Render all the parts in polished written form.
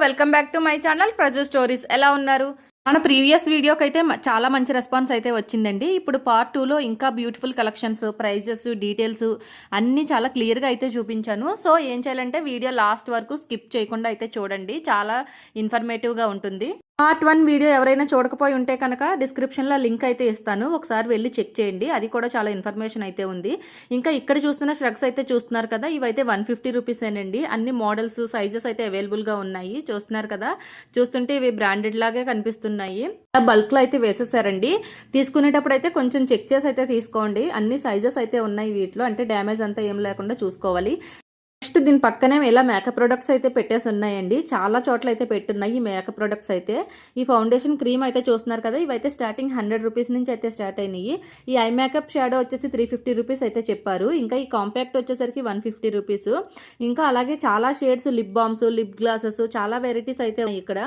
Welcome back to my channel Praju stories. ఎలా ఉన్నారు? మన ప్రీవియస్ వీడియోకి అయితే చాలా మంచి రెస్పాన్స్ అయితే వచ్చిందండి. ఇప్పుడు పార్ట్ 2లో ఇంకా బ్యూటిఫుల్ కలెక్షన్స్, ప్రైజెస్, డీటెయిల్స్ అన్నీ చాలా క్లియర్గా అయితే చూపించాను. సో ఏం చేయాలంటే వీడియో లాస్ట్ వరకు స్కిప్ చేయకుండా అయితే చూడండి, చాలా ఇన్ఫర్మేటివ్గా ఉంటుంది. పార్ట్ 1 వీడియో ఎవరైనా చూడకపోయి ఉంటే కనుక డిస్క్రిప్షన్లో లింక్ అయితే ఇస్తాను, ఒకసారి వెళ్ళి చెక్ చేయండి. అది కూడా చాలా ఇన్ఫర్మేషన్ అయితే ఉంది. ఇంకా ఇక్కడ చూస్తున్న స్ట్రగ్స్ అయితే చూస్తున్నారు కదా, ఇవైతే 150 రూపీసేనండి. అన్ని మోడల్స్, సైజెస్ అయితే అవైలబుల్గా ఉన్నాయి. చూస్తున్నారు కదా, చూస్తుంటే ఇవి బ్రాండెడ్ లాగే కనిపిస్తున్నాయి. బల్క్లో అయితే వేసేసారండి. తీసుకునేటప్పుడు అయితే కొంచెం చెక్ చేసి అయితే తీసుకోండి. అన్ని సైజెస్ అయితే ఉన్నాయి వీటిలో, అంటే డ్యామేజ్ అంతా ఏం లేకుండా చూసుకోవాలి. నెక్స్ట్ దీని పక్కనే ఇలా మేకప్ ప్రొడక్ట్స్ అయితే పెట్టేసి ఉన్నాయండి. చాలా చోట్ల అయితే పెట్టున్నాయి ఈ మేకప్ ప్రొడక్ట్స్ అయితే. ఈ ఫౌండేషన్ క్రీమ్ అయితే చూస్తున్నారు కదా, ఇవైతే స్టార్టింగ్ 100 రూపీస్ నుంచి అయితే స్టార్ట్ అయినాయి. ఈ ఐ మేకప్ షాడో వచ్చేసి 350 రూపీస్ అయితే చెప్పారు. ఇంకా ఈ కాంపాక్ట్ వచ్చేసరికి 150 రూపీస్. ఇంకా అలాగే చాలా shades, lip balms, lip glasses, చాలా వెరైటీస్ అయితే ఇక్కడ.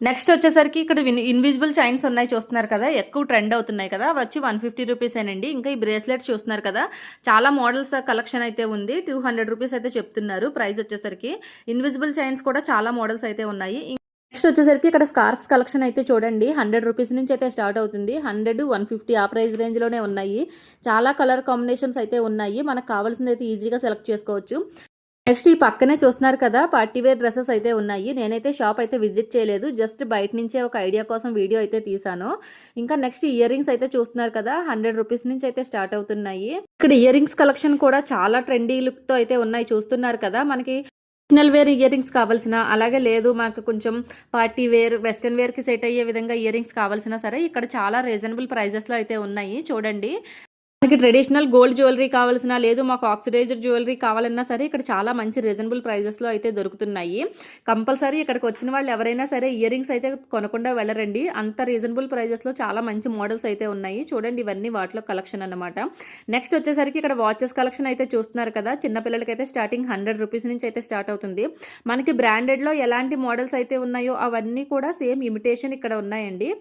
నెక్స్ట్ వచ్చేసరికి ఇక్కడ ఇన్విజిబుల్ చైన్స్ ఉన్నాయి చూస్తున్నారు కదా, ఎక్కువ ట్రెండ్ అవుతున్నాయి కదా, వచ్చి 150 రూపీసేనండి. ఇంకా ఈ బ్రేస్లెట్స్ చూస్తున్నారు కదా, చాలా మోడల్స్ కలెక్షన్ అయితే ఉంది. 200 రూపీస్ అయితే చెప్తున్నారు ప్రైస్ వచ్చేసరికి. ఇన్విజిబుల్ చైన్స్ కూడా చాలా మోడల్స్ అయితే ఉన్నాయి. నెక్స్ట్ వచ్చేసరికి ఇక్కడ స్కార్ఫ్స్ కలెక్షన్ అయితే చూడండి, 100 రూపీస్ నుంచి అయితే స్టార్ట్ అవుతుంది. 100, 150 ఆ ప్రైస్ రేంజ్లోనే ఉన్నాయి. చాలా కలర్ కాంబినేషన్స్ అయితే ఉన్నాయి. మనకు కావాల్సింది అయితే ఈజీగా సెలెక్ట్ చేసుకోవచ్చు. నెక్స్ట్ ఈ పక్కనే చూస్తున్నారు కదా, పార్టీవేర్ డ్రెస్సెస్ అయితే ఉన్నాయి. నేనైతే షాప్ అయితే విజిట్ చేయలేదు, జస్ట్ బయట నుంచే ఒక ఐడియా కోసం వీడియో అయితే తీసాను. ఇంకా నెక్స్ట్ ఇయర్ రింగ్స్ అయితే చూస్తున్నారు కదా, 100 రూపీస్ నుంచి అయితే స్టార్ట్ అవుతున్నాయి. ఇక్కడ ఇయర్ రింగ్స్ కలెక్షన్ కూడా చాలా ట్రెండీ లుక్తో అయితే ఉన్నాయి చూస్తున్నారు కదా. మనకి ట్రెడిషనల్ వేర్ ఇయర్ రింగ్స్ కావాల్సిన, అలాగే లేదు మాకు కొంచెం పార్టీ వేర్, వెస్ట్రన్ వేర్కి సెట్ అయ్యే విధంగా ఇయర్ రింగ్స్ కావాల్సిన సరే ఇక్కడ చాలా రీజనబుల్ ప్రైజెస్లో అయితే ఉన్నాయి చూడండి. మనకి ట్రెడిషనల్ గోల్డ్ జ్యువెలరీ కావాల్సిన, లేదు మాకు ఆక్సిడైజ్డ్ జ్యువెలరీ కావాలన్నా సరే ఇక్కడ చాలా మంచి రీజనబుల్ ప్రైజెస్లో అయితే దొరుకుతున్నాయి. కంపల్సరీ ఇక్కడికి వచ్చిన వాళ్ళు ఎవరైనా సరే ఇయర్ రింగ్స్ అయితే కొనకుండా వెళ్ళరండి, అంత రీజనబుల్ ప్రైజెస్లో చాలా మంచి మోడల్స్ అయితే ఉన్నాయి చూడండి. ఇవన్నీ వాటిలో కలెక్షన్ అన్నమాట. నెక్స్ట్ వచ్చేసరికి ఇక్కడ వాచెస్ కలెక్షన్ అయితే చూస్తున్నారు కదా, చిన్నపిల్లలకి అయితే స్టార్టింగ్ 100 రూపీస్ నుంచి అయితే స్టార్ట్ అవుతుంది. మనకి బ్రాండెడ్లో ఎలాంటి మోడల్స్ అయితే ఉన్నాయో అవన్నీ కూడా సేమ్ ఇమిటేషన్ ఇక్కడ ఉన్నాయండి.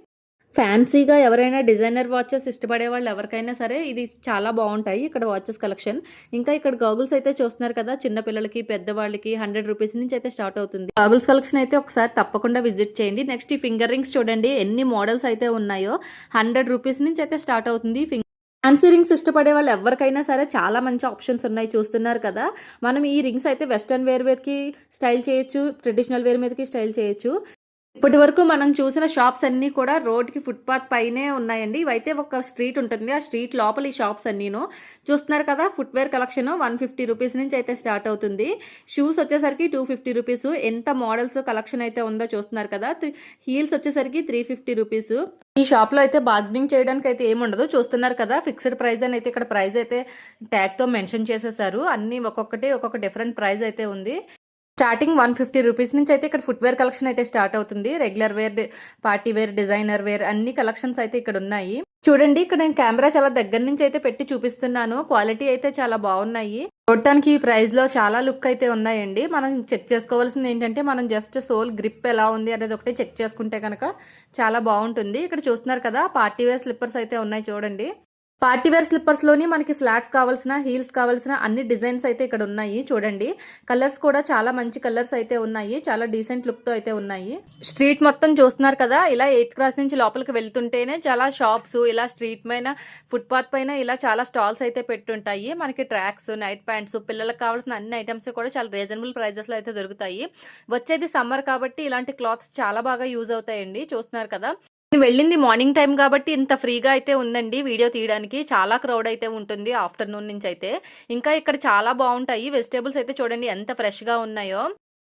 ఫ్యాన్సీగా ఎవరైనా డిజైనర్ వాచెస్ ఇష్టపడే వాళ్ళు ఎవరికైనా సరే ఇది చాలా బాగుంటాయి ఇక్కడ వాచెస్ కలెక్షన్. ఇంకా ఇక్కడ గాగుల్స్ అయితే చూస్తున్నారు కదా, చిన్నపిల్లలకి, పెద్దవాళ్ళకి 100 రూపీస్ నుంచి అయితే స్టార్ట్ అవుతుంది. గాగుల్స్ కలెక్షన్ అయితే ఒకసారి తప్పకుండా విజిట్ చేయండి. నెక్స్ట్ ఈ ఫింగర్ రింగ్స్ చూడండి, ఎన్ని మోడల్స్ అయితే ఉన్నాయో. 100 రూపీస్ నుంచి అయితే స్టార్ట్ అవుతుంది. ఫ్యాన్సీ రింగ్స్ ఇష్టపడే వాళ్ళు ఎవరికైనా సరే చాలా మంచి ఆప్షన్స్ ఉన్నాయి చూస్తున్నారు కదా. మనం ఈ రింగ్స్ అయితే వెస్ట్రన్ వేర్ మీదకి స్టైల్ చేయొచ్చు, ట్రెడిషనల్ వేర్ మీదకి స్టైల్ చేయొచ్చు. ఇప్పటి వరకు మనం చూసిన షాప్స్ అన్నీ కూడా రోడ్కి ఫుట్పాత్ పైనే ఉన్నాయండి. ఇవైతే ఒక స్ట్రీట్ ఉంటుంది, ఆ స్ట్రీట్ లోపల ఈ షాప్స్ అన్నీను చూస్తున్నారు కదా. ఫుట్వేర్ కలెక్షన్ 150 రూపీస్ నుంచి అయితే స్టార్ట్ అవుతుంది. షూస్ వచ్చేసరికి 250 రూపీస్. ఎంత మోడల్స్ కలెక్షన్ అయితే ఉందో చూస్తున్నారు కదా. హీల్స్ వచ్చేసరికి 350 రూపీస్. ఈ షాప్లో అయితే బార్గెనింగ్ చేయడానికి అయితే ఏముండదు చూస్తున్నారు కదా. ఫిక్స్డ్ ప్రైస్ అని అయితే ఇక్కడ ప్రైస్ అయితే ట్యాగ్తో మెన్షన్ చేసేసారు. అన్నీ ఒక్కొక్క డిఫరెంట్ ప్రైస్ అయితే ఉంది. స్టార్టింగ్ 150 రూపీస్ నుంచి అయితే ఇక్కడ ఫుట్వేర్ కలెక్షన్ అయితే స్టార్ట్ అవుతుంది. Regular wear, party wear, designer wear అన్ని కలెక్షన్స్ అయితే ఇక్కడ ఉన్నాయి. చూడండి ఇక్కడ నేను కెమెరా చాలా దగ్గర నుంచి అయితే పెట్టి చూపిస్తున్నాను. క్వాలిటీ అయితే చాలా బాగున్నాయి. చూడటానికి ఈ ప్రైస్ లో చాలా లుక్ అయితే ఉన్నాయండి. మనం చెక్ చేసుకోవాల్సింది ఏంటంటే మనం జస్ట్ సోల్ గ్రిప్ ఎలా ఉంది అనేది ఒకటి చెక్ చేసుకుంటే కనుక చాలా బాగుంటుంది. ఇక్కడ చూస్తున్నారు కదా, పార్టీ వేర్ స్లిప్పర్స్ అయితే ఉన్నాయి చూడండి. పార్టీవేర్ స్లిప్పర్స్లోని మనకి ఫ్లాట్స్ కావాల్సిన, హీల్స్ కావాల్సిన అన్ని డిజైన్స్ అయితే ఇక్కడ ఉన్నాయి చూడండి. కలర్స్ కూడా చాలా మంచి కలర్స్ అయితే ఉన్నాయి, చాలా డీసెంట్ లుక్తో అయితే ఉన్నాయి. స్ట్రీట్ మొత్తం చూస్తున్నారు కదా, ఇలా 8th క్రాస్ నుంచి లోపలికి వెళ్తుంటేనే చాలా షాప్స్, ఇలా స్ట్రీట్ పైన ఫుట్పాత్ పైన ఇలా చాలా స్టాల్స్ అయితే పెట్టుంటాయి. మనకి ట్రాక్స్, నైట్ ప్యాంట్స్, పిల్లలకు కావాల్సిన అన్ని ఐటమ్స్ కూడా చాలా రీజనబుల్ ప్రైజెస్లో అయితే దొరుకుతాయి. వచ్చేది సమ్మర్ కాబట్టి ఇలాంటి క్లాత్స్ చాలా బాగా యూజ్ అవుతాయండి చూస్తున్నారు కదా. వెళ్ళింది మార్నింగ్ టైం కాబట్టి ఇంత ఫ్రీగా అయితే ఉందండి వీడియో తీయడానికి. చాలా క్రౌడ్ అయితే ఉంటుంది ఆఫ్టర్నూన్ నుంచి అయితే. ఇంకా ఇక్కడ చాలా బాగుంటాయి. వెజిటేబుల్స్ అయితే చూడండి ఎంత ఫ్రెష్గా ఉన్నాయో.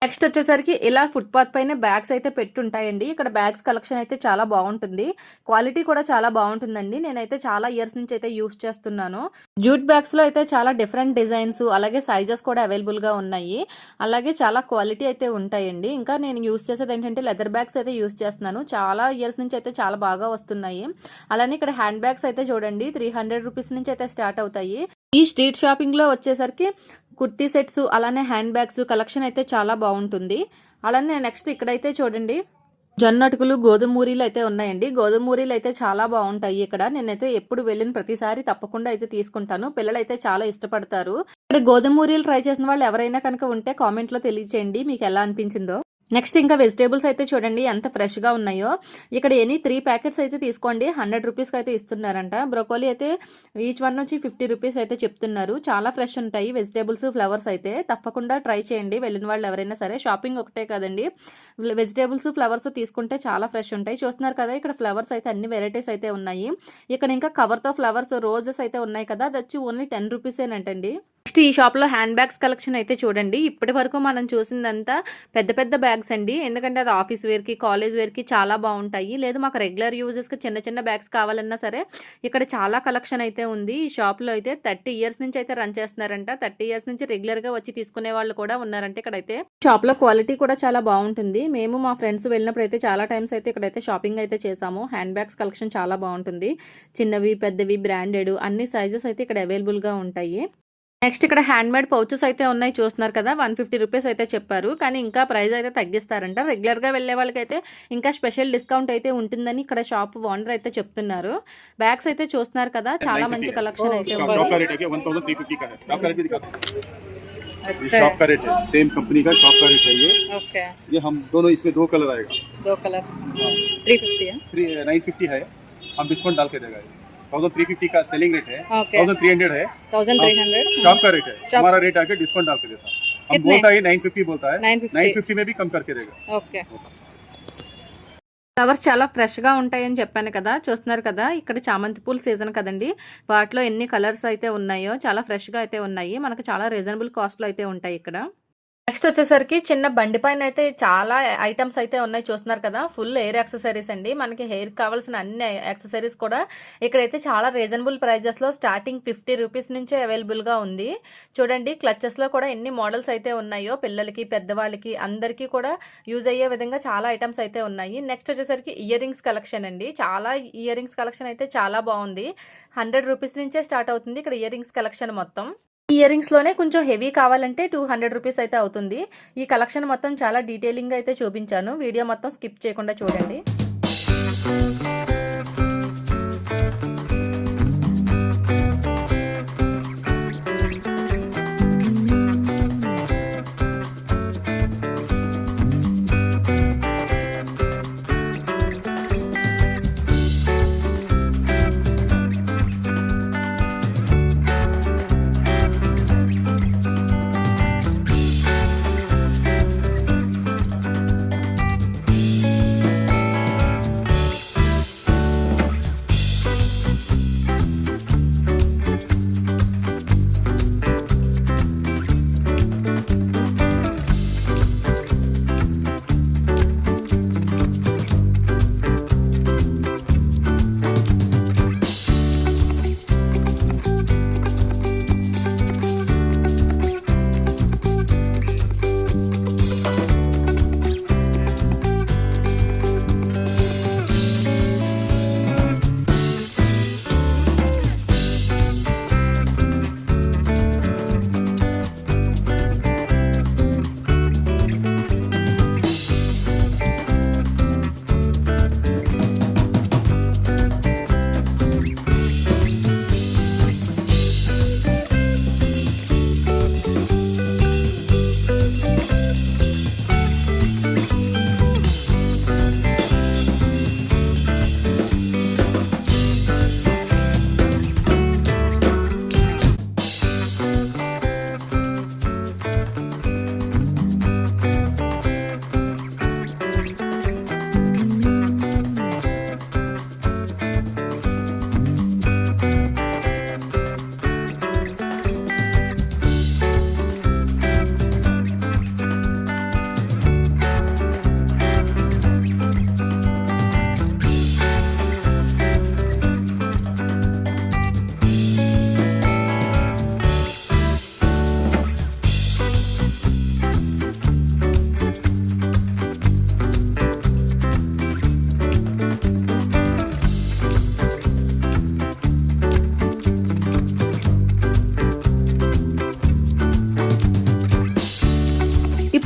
నెక్స్ట్ వచ్చేసరికి ఇలా ఫుట్పాత్ పైన బ్యాగ్స్ అయితే పెట్టుంటాయండి. ఇక్కడ బ్యాగ్స్ కలెక్షన్ అయితే చాలా బాగుంటుంది. క్వాలిటీ కూడా చాలా బాగుంటుందండి. నేనైతే చాలా ఇయర్స్ నుంచి అయితే యూస్ చేస్తున్నాను. జూట్ బ్యాగ్స్ లో అయితే చాలా డిఫరెంట్ డిజైన్స్, అలాగే సైజెస్ కూడా అవైలబుల్ గా ఉన్నాయి. అలాగే చాలా క్వాలిటీ అయితే ఉంటాయండి. ఇంకా నేను యూస్ చేసేది ఏంటంటే లెదర్ బ్యాగ్స్ అయితే యూస్ చేస్తున్నాను. చాలా ఇయర్స్ నుంచి అయితే చాలా బాగా వస్తున్నాయి. అలానే ఇక్కడ హ్యాండ్ బ్యాగ్స్ అయితే చూడండి 300 రూపీస్ నుంచి అయితే స్టార్ట్ అవుతాయి. ఈ స్ట్రీట్ షాపింగ్ లో వచ్చేసరికి కుర్తీ సెట్స్, అలానే హ్యాండ్ బ్యాగ్స్ కలెక్షన్ అయితే చాలా బాగుంటుంది. అలానే నెక్స్ట్ ఇక్కడైతే చూడండి జొన్న అటుకులు, గోధుమ మూరీలు అయితే ఉన్నాయండి. గోధుమ మూరీలు అయితే చాలా బాగుంటాయి ఇక్కడ. నేనైతే ఎప్పుడు వెళ్ళిన ప్రతిసారి తప్పకుండా అయితే తీసుకుంటాను. పిల్లలు అయితే చాలా ఇష్టపడతారు. ఇక్కడ గోధుమ మూరీలు ట్రై చేసిన వాళ్ళు ఎవరైనా కనుక ఉంటే కామెంట్లో తెలియచేయండి మీకు ఎలా అనిపించిందో. నెక్స్ట్ ఇంకా వెజిటేబుల్స్ అయితే చూడండి ఎంత ఫ్రెష్‌గా ఉన్నాయో. ఇక్కడ ఎనీ 3 ప్యాకెట్స్ అయితే తీసుకోండి 100 రూపీస్‌కి అయితే ఇస్తున్నారంట. బ్రోకోలీ అయితే ఈచ్ వన్ వచ్చి 50 రూపీస్ అయితే చెప్తున్నారు. చాలా ఫ్రెష్ ఉంటాయి వెజిటేబుల్స్, ఫ్లవర్స్ అయితే. తప్పకుండా ట్రై చేయండి వెళ్ళిన వాళ్ళు ఎవరైనా సరే. షాపింగ్ ఒకటే కాదండి. వెజిటేబుల్స్, ఫ్లవర్స్ తీసుకుంటే చాలా ఫ్రెష్ ఉంటాయి. చూస్తున్నారు కదా ఇక్కడ ఫ్లవర్స్ అయితే అన్ని వెరైటీస్ అయితే ఉన్నాయి. ఇక్కడ ఇంకా కవర్‌తో ఫ్లవర్స్, రోజెస్ అయితే ఉన్నాయి కదా! అదొచ్చి ఓన్లీ 10 రూపీసేనంటండి. నెక్స్ట్ ఈ షాప్‌లో హ్యాండ్ బ్యాగ్స్ కలెక్షన్ అయితే చూడండి. ఇప్పటి వరకు మనం చూసిందంతా పెద్ద పెద్ద బ్యాగ్స్ అండి. ఎందుకంటే అది ఆఫీస్ వేర్‌కి, కాలేజ్ వేర్‌కి చాలా బావుంటాయి. లేదు మాకు రెగ్యులర్ యూజెస్‌కి చిన్న చిన్న బ్యాగ్స్ కావాలన్నా సరే ఇక్కడ చాలా కలెక్షన్ అయితే ఉంది. ఈ షాప్‌లో అయితే 30 ఇయర్స్ నుంచి అయితే రన్ చేస్తున్నారంట. 30 ఇయర్స్ నుంచి రెగ్యులర్‌గా వచ్చి తీసుకునే వాళ్ళు కూడా ఉన్నారంట ఇక్కడైతే. షాప్‌లో క్వాలిటీ కూడా చాలా బావుంటుంది. మేము మా ఫ్రెండ్స్ వెళ్ళినప్పుడు అయితే చాలా టైమ్స్ అయితే ఇక్కడైతే షాపింగ్ అయితే చేసాము. హ్యాండ్ బ్యాగ్స్ కలెక్షన్ చాలా బావుంటుంది. చిన్నవి, పెద్దవి, బ్రాండెడ్ అన్ని సైజెస్ అయితే ఇక్కడ అవైలబుల్‌గా ఉంటాయి. నెక్స్ట్ ఇక్కడ హ్యాండ్‌మేడ్ పౌచెస్ అయితే ఉన్నాయి చూస్తున్నారు కదా! 150 రూపీస్ అయితే చెప్పారు. కానీ ఇంకా ప్రైస్ అయితే తగ్గిస్తారంట. రెగ్యులర్‌గా వెళ్ళే వాళ్ళకైతే ఇంకా స్పెషల్ డిస్కౌంట్ అయితే ఉంటుందని ఇక్కడ షాప్ ఓనర్ అయితే చెప్తున్నారు. బ్యాగ్స్ అయితే చూస్తున్నారు కదా! చాలా మంచి కలెక్షన్ అయితే ఉంది. शॉप का रेट है कि 1350 का है। शॉप का रेट भी दिखा दो। ये अच्छा शॉप का रेट है, सेम कंपनी का शॉप का रेट है ये। ओके हम दोनों इसमें 2 कलर आएगा। 2 कलर्स 350 है 950 है, हम डिस्काउंट डाल के देगा। 1350 का सेलिंग रेट है, ओके 1300 है 1300 शॉप का रेट है। शॉप- हमारा रेट आके डिस्काउंट डाल के देता है। हम कितने? बोलता है 950 बोलता है, 950 950 में भी कम करके देगा। ओके ఫ్లవర్స్ చాలా ఫ్రెష్‌గా ఉంటాయని చెప్పాను కదా! చూస్తున్నారు కదా! ఇక్కడ చామంతి పూల సీజన్ కదండీ! వాటిలో ఎన్ని కలర్స్ అయితే ఉన్నాయో చాలా ఫ్రెష్‌గా అయితే ఉన్నాయి. మనకు చాలా రీజనబుల్ కాస్ట్‌లో అయితే ఉంటాయి ఇక్కడ. నెక్స్ట్ వచ్చేసరికి చిన్న బండి పైన అయితే చాలా ఐటమ్స్ అయితే ఉన్నాయి చూస్తున్నారు కదా! ఫుల్ ఎయిర్ యాక్సెసరీస్ అండి. మనకి హెయిర్‌కి కావాల్సిన అన్ని యాక్సెసరీస్ కూడా ఇక్కడైతే చాలా రీజనబుల్ ప్రైజెస్‌లో స్టార్టింగ్ 50 రూపీస్ నుంచే అవైలబుల్‌గా ఉంది. చూడండి క్లచెస్‌లో కూడా ఎన్ని మోడల్స్ అయితే ఉన్నాయో పిల్లలకి, పెద్దవాళ్ళకి అందరికీ కూడా యూజ్ అయ్యే విధంగా చాలా ఐటమ్స్ అయితే ఉన్నాయి. నెక్స్ట్ వచ్చేసరికి ఇయర్ రింగ్స్ కలెక్షన్ అండి. చాలా ఇయర్ రింగ్స్ కలెక్షన్ అయితే చాలా బావుంది. 100 రూపీస్ నుంచే స్టార్ట్ అవుతుంది ఇక్కడ ఇయర్ రింగ్స్ కలెక్షన్ మొత్తం. ఈ ఇయర్ రింగ్స్‌లోనే కొంచెం హెవీ కావాలంటే 200 రూపీస్ అయితే అవుతుంది. ఈ కలెక్షన్ మొత్తం చాలా డీటెయిలింగ్‌గా అయితే చూపించాను. వీడియో మొత్తం స్కిప్ చేయకుండా చూడండి.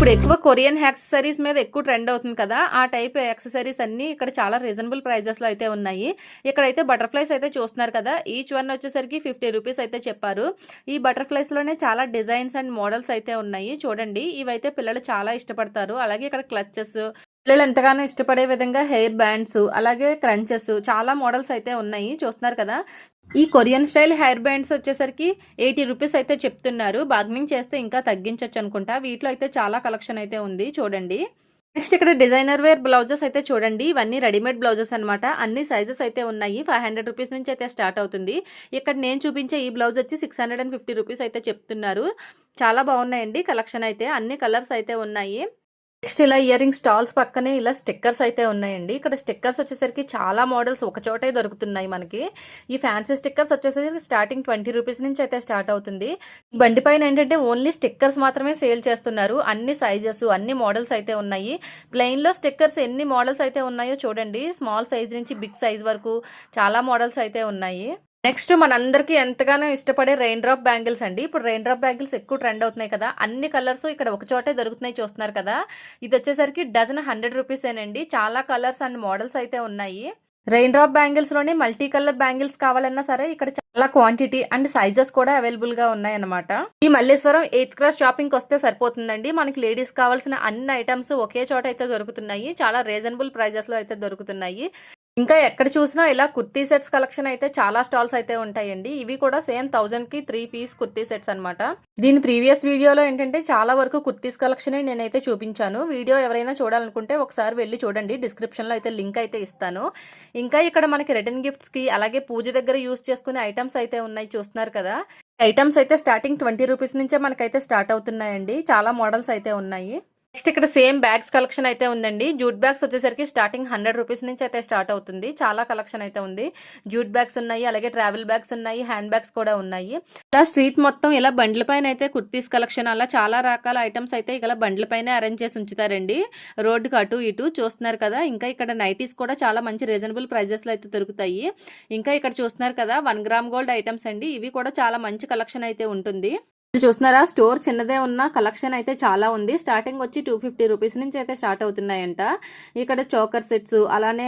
ఇప్పుడు ఎక్కువ కొరియన్ యాక్సెసరీస్ మీద ఎక్కువ ట్రెండ్ అవుతుంది కదా, ఆ టైప్ యాక్సెసరీస్ అన్నీ ఇక్కడ చాలా రీజనబుల్ ప్రైజెస్లో అయితే ఉన్నాయి. ఇక్కడైతే బటర్ఫ్లైస్ అయితే చూస్తున్నారు కదా, ఈచ్ వన్ వచ్చేసరికి 50 రూపీస్ అయితే చెప్పారు. ఈ బటర్ఫ్లైస్లోనే చాలా డిజైన్స్ అండ్ మోడల్స్ అయితే ఉన్నాయి. చూడండి, ఇవైతే పిల్లలు చాలా ఇష్టపడతారు. అలాగే ఇక్కడ క్లచెస్, పిల్లలు ఎంతగానో ఇష్టపడే విధంగా హెయిర్ బ్యాండ్స్, అలాగే క్రంచెస్, చాలా మోడల్స్ అయితే ఉన్నాయి. చూస్తున్నారు కదా, ఈ కొరియన్ స్టైల్ హెయిర్ బ్యాండ్స్ వచ్చేసరికి 80 రూపీస్ అయితే చెప్తున్నారు. బార్గెనింగ్ చేస్తే ఇంకా తగ్గించవచ్చు అనుకుంటా. వీటిలో అయితే చాలా కలెక్షన్ అయితే ఉంది. చూడండి, నెక్స్ట్ ఇక్కడ డిజైనర్ వేర్ బ్లౌజెస్ అయితే చూడండి. ఇవన్నీ రెడీమేడ్ బ్లౌజెస్ అనమాట. అన్ని సైజెస్ అయితే ఉన్నాయి. 500 రూపీస్ నుంచి అయితే స్టార్ట్ అవుతుంది. ఇక్కడ నేను చూపించే ఈ బ్లౌజ్ వచ్చి 650 రూపీస్ అయితే చెప్తున్నారు. చాలా బాగున్నాయండి కలెక్షన్ అయితే. అన్ని కలర్స్ అయితే ఉన్నాయి. నెక్స్ట్ ఇలా ఇయర్ రింగ్ స్టాల్స్ పక్కనే ఇలా స్టిక్కర్స్ అయితే ఉన్నాయండి. ఇక్కడ స్టిక్కర్స్ వచ్చేసరికి చాలా మోడల్స్ ఒక చోటే దొరుకుతున్నాయి మనకి. ఈ ఫ్యాన్సీ స్టిక్కర్స్ వచ్చేసరికి స్టార్టింగ్ 20 రూపీస్ నుంచి అయితే స్టార్ట్ అవుతుంది. బండి పైన ఏంటంటే ఓన్లీ స్టిక్కర్స్ మాత్రమే సేల్ చేస్తున్నారు. అన్ని సైజెస్, అన్ని మోడల్స్ అయితే ఉన్నాయి. ప్లెయిన్లో స్టిక్కర్స్ ఎన్ని మోడల్స్ అయితే ఉన్నాయో చూడండి. స్మాల్ సైజ్ నుంచి బిగ్ సైజ్ వరకు చాలా మోడల్స్ అయితే ఉన్నాయి. నెక్స్ట్ మనందరికీ ఎంతగానో ఇష్టపడే రెయిన్ డ్రాప్ బ్యాంగిల్స్ అండి. ఇప్పుడు రెయిన్ డ్రాప్ బ్యాంగిల్స్ ఎక్కువ ట్రెండ్ అవుతున్నాయి కదా, అన్ని కలర్స్ ఇక్కడ ఒక చోటే దొరుకుతున్నాయి. చూస్తున్నారు కదా, ఇది వచ్చేసరికి డజన్ 100 రూపీసేనండి. చాలా కలర్స్ అండ్ మోడల్స్ అయితే ఉన్నాయి. రెయిన్ డ్రాప్ బ్యాంగిల్స్ లోనే మల్టీ కలర్ బ్యాంగిల్స్ కావాలన్నా సరే ఇక్కడ చాలా క్వాంటిటీ అండ్ సైజెస్ కూడా అవైలబుల్ గా ఉన్నాయి అన్నమాట. ఈ మల్లేశ్వరం 8th క్లాస్ షాపింగ్ వస్తే సరిపోతుందండి. మనకి లేడీస్ కావాల్సిన అన్ని ఐటమ్స్ ఒకే చోట అయితే దొరుకుతున్నాయి. చాలా రీజనబుల్ ప్రైజెస్ లో అయితే దొరుకుతున్నాయి. ఇంకా ఎక్కడ చూసినా ఇలా కుర్తీ సెట్స్ కలెక్షన్ అయితే చాలా స్టాల్స్ అయితే ఉంటాయండి. ఇవి కూడా సేమ్ 1000కి 3 పీస్ కుర్తీ సెట్స్ అనమాట. దీని ప్రీవియస్ వీడియోలో ఏంటంటే చాలా వరకు కుర్తీస్ కలెక్షన్ నేనైతే చూపించాను. వీడియో ఎవరైనా చూడాలనుకుంటే ఒకసారి వెళ్ళి చూడండి. డిస్క్రిప్షన్ లో అయితే లింక్ అయితే ఇస్తాను. ఇంకా ఇక్కడ మనకి రిటర్న్ గిఫ్ట్స్ కి అలాగే పూజ దగ్గర యూస్ చేసుకునే ఐటమ్స్ అయితే ఉన్నాయి. చూస్తున్నారు కదా, ఐటమ్స్ అయితే స్టార్టింగ్ 20 రూపీస్ నుంచే మనకైతే స్టార్ట్ అవుతున్నాయండి. చాలా మోడల్స్ అయితే ఉన్నాయి. నెక్స్ట్ ఇక్కడ సేమ్ బ్యాగ్స్ కలెక్షన్ అయితే ఉందండి. జూట్ బ్యాగ్స్ వచ్చేసరికి స్టార్టింగ్ 100 రూపీస్ నుంచి అయితే స్టార్ట్ అవుతుంది. చాలా కలెక్షన్ అయితే ఉంది. జూట్ బ్యాగ్స్ ఉన్నాయి, అలాగే ట్రావెల్ బ్యాగ్స్ ఉన్నాయి, హ్యాండ్ బ్యాగ్స్ కూడా ఉన్నాయి. ఇలా స్ట్రీట్ మొత్తం ఇలా బండ్ల పైన అయితే కుర్తీస్ కలెక్షన్, అలా చాలా రకాల ఐటమ్స్ అయితే ఇలా బండ్ల పైన అరేంజ్ చేసి ఉంచుతారండి. రోడ్డుకి అటు ఇటు చూస్తున్నారు కదా. ఇంకా ఇక్కడ నైటీస్ కూడా చాలా మంచి రీజనబుల్ ప్రైజెస్ లో అయితే దొరుకుతాయి. ఇంకా ఇక్కడ చూస్తున్నారు కదా 1 గ్రామ్ గోల్డ్ ఐటమ్స్ అండి. ఇవి కూడా చాలా మంచి కలెక్షన్ అయితే ఉంటుంది. చూస్తున్నారా, స్టోర్ చిన్నదే ఉన్న కలెక్షన్ అయితే చాలా ఉంది. స్టార్టింగ్ వచ్చి 250 రూపీస్ నుంచి అయితే స్టార్ట్ అవుతున్నాయంట. ఇక్కడ చోకర్ సెట్స్, అలానే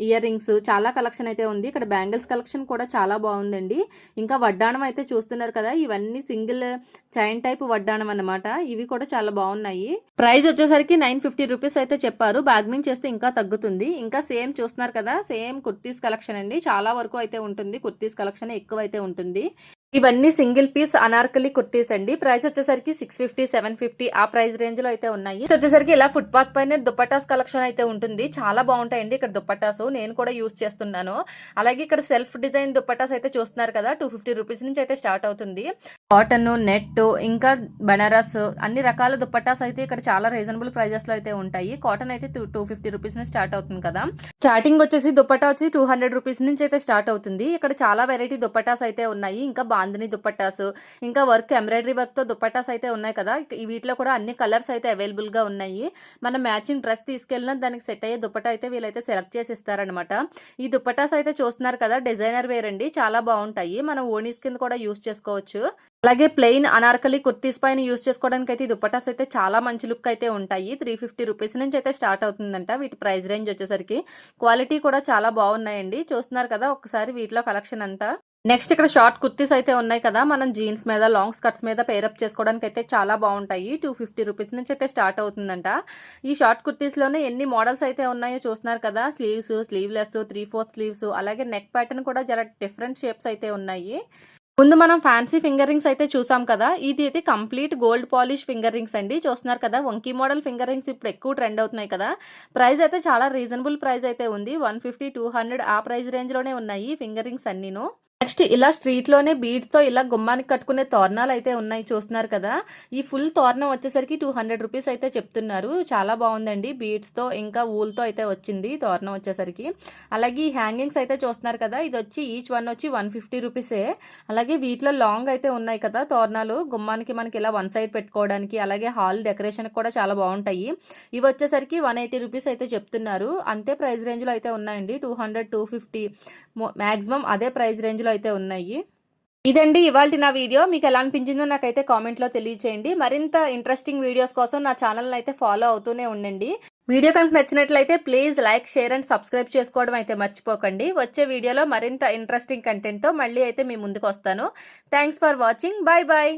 ఇయర్ రింగ్స్, చాలా కలెక్షన్ అయితే ఉంది. ఇక్కడ బ్యాంగిల్స్ కలెక్షన్ కూడా చాలా బాగుందండి. ఇంకా వడ్డాణం అయితే చూస్తున్నారు కదా, ఇవన్నీ సింగిల్ చైన్ టైప్ వడ్డాణం అన్నమాట. ఇవి కూడా చాలా బాగున్నాయి. ప్రైస్ వచ్చేసరికి 950 రూపీస్ అయితే చెప్పారు. బార్గెనింగ్ చేస్తే ఇంకా తగ్గుతుంది. ఇంకా సేమ్ చూస్తున్నారు కదా, సేమ్ కుర్తీస్ కలెక్షన్ అండి. చాలా వరకు అయితే ఉంటుంది. కుర్తీస్ కలెక్షన్ ఎక్కువ అయితే ఉంటుంది. ఇవన్నీ సింగిల్ పీస్ అనార్కలి కుర్తీస్ అండి. ప్రైస్ వచ్చేసరికి 650, 750 ఆ ప్రైస్ రేంజ్ లో అయితే ఉన్నాయి. వచ్చేసరికి ఇలా ఫుట్పాత్ పైన దుపట్టాస్ కలెక్షన్ అయితే ఉంటుంది. చాలా బాగుంటాయండి ఇక్కడ దుపట్టాస్. నేను కూడా యూస్ చేస్తున్నాను. అలాగే ఇక్కడ సెల్ఫ్ డిజైన్ దుపట్టాస్ అయితే చూస్తున్నారు కదా, 250 రూపీస్ నుంచి అయితే స్టార్ట్ అవుతుంది. కాటన్, నెట్, ఇంకా బనారస్, అన్ని రకాల దుపట్టాస్ అయితే ఇక్కడ చాలా రీజనబుల్ ప్రైజెస్ లో అయితే ఉంటాయి. కాటన్ అయితే 250 రూపీస్ నుంచి స్టార్ట్ అవుతుంది కదా. స్టార్టింగ్ వచ్చేసి దుపట్టా వచ్చి 200 రూపీస్ నుంచి అయితే స్టార్ట్ అవుతుంది. ఇక్కడ చాలా వెరైటీ దుపట్టాస్ అయితే ఉన్నాయి. ఇంకా బాందిని దుపట్టాస్, ఇంకా వర్క్ ఎంబ్రాయిడరీ వర్క్ తో దుపట్టాస్ అయితే ఉన్నాయి కదా. వీటిలో కూడా అన్ని కలర్స్ అయితే అవైలబుల్ గా ఉన్నాయి. మనం మ్యాచింగ్ డ్రెస్ తీసుకెళ్ళినా దానికి సెట్ అయ్యే దుపట్టా అయితే వీళ్ళైతే సెలెక్ట్ చేసి ఇస్తారనమాట. ఈ దుపట్టాస్ అయితే చూస్తున్నారు కదా, డిజైనర్ వేర్ అండి. చాలా బాగుంటాయి. మనం ఓనీస్ కింద కూడా యూస్ చేసుకోవచ్చు. అలాగే ప్లెయిన్ అనార్కలి కుర్తీస్ పైన యూస్ చేసుకోవడానికి అయితే ఈ దుపట్టాస్ అయితే చాలా మంచి లుక్ అయితే ఉంటాయి. 350 రూపీస్ నుంచి అయితే స్టార్ట్ అవుతుందంట. వీటి ప్రైస్ రేంజ్ వచ్చేసరికి క్వాలిటీ కూడా చాలా బాగున్నాయండి. చూస్తున్నారు కదా ఒకసారి వీటిలో కలెక్షన్ అంతా. నెక్స్ట్ ఇక్కడ షార్ట్ కుర్తీస్ అయితే ఉన్నాయి కదా, మనం జీన్స్ మీద, లాంగ్ స్కర్ట్స్ మీద పేరప్ చేసుకోవడానికి అయితే చాలా బాగుంటాయి. 250 రూపీస్ నుంచి అయితే స్టార్ట్ అవుతుందంట. ఈ షార్ట్ కుర్తీస్ లోనే ఎన్ని మోడల్స్ అయితే ఉన్నాయో చూస్తున్నారు కదా. స్లీవ్స్, స్లీవ్లెస్, 3/4 స్లీవ్స్, అలాగే నెక్ ప్యాటర్న్ కూడా చాలా డిఫరెంట్ షేప్స్ అయితే ఉన్నాయి. ముందు మనం ఫ్యాన్సీ ఫింగర్ రింగ్స్ అయితే చూసాం కదా, ఇది అయితే complete gold polish finger rings అండి. చూస్తున్నారు కదా, వంకీ మోడల్ ఫింగర్ రింగ్స్ ఇప్పుడు ఎక్కువ ట్రెండ్ అవుతున్నాయి కదా. ప్రైస్ అయితే చాలా రీజనబుల్ ప్రైస్ అయితే ఉంది. 150, 200 ఆ ప్రైస్ రేంజ్ లోనే ఉన్నాయి ఫింగర్ రింగ్స్ అన్నీను. నెక్స్ట్ ఇలా స్ట్రీట్ లోనే బీడ్స్ తో ఇలా గుమ్మానికి కట్టుకునే తోరణాలు అయితే ఉన్నాయి. చూస్తున్నారు కదా, ఈ ఫుల్ తోరణం వచ్చేసరికి 200 రూపీస్ అయితే చెప్తున్నారు. చాలా బాగుందండి. బీడ్స్ తో ఇంకా ఊల్ తో అయితే వచ్చింది తోరణం వచ్చేసరికి. అలాగే ఈ హ్యాంగింగ్స్ అయితే చూస్తున్నారు కదా, ఇది వచ్చి ఈచ్ వన్ వచ్చి 150 రూపీసే. అలాగే వీటిలో లాంగ్ అయితే ఉన్నాయి కదా తోరణాలు, గుమ్మానికి మనకి ఇలా వన్ సైడ్ పెట్టుకోవడానికి, అలాగే హాల్ డెకరేషన్ కూడా చాలా బాగుంటాయి. ఇవి వచ్చేసరికి 180 రూపీస్ అయితే చెప్తున్నారు. అంతే ప్రైస్ రేంజ్ లో అయితే ఉన్నాయండి. 200, 250 మాక్సిమం అదే ప్రైస్ రేంజ్ లో అయితే ఉన్నాయి. ఇదండి ఇవాల్టి నా వీడియో. మీకు ఎలా అనిపించిందో నాకైతే కామెంట్లో తెలియచేయండి. మరింత ఇంట్రెస్టింగ్ వీడియోస్ కోసం నా ఛానల్ని అయితే ఫాలో అవుతూనే ఉండండి. వీడియో కనుక నచ్చినట్లయితే please like, share and subscribe చేసుకోవడం అయితే మర్చిపోకండి. వచ్చే వీడియోలో మరింత ఇంట్రెస్టింగ్ కంటెంట్తో మళ్ళీ అయితే మీ ముందుకు వస్తాను. Thanks for watching. Bye bye.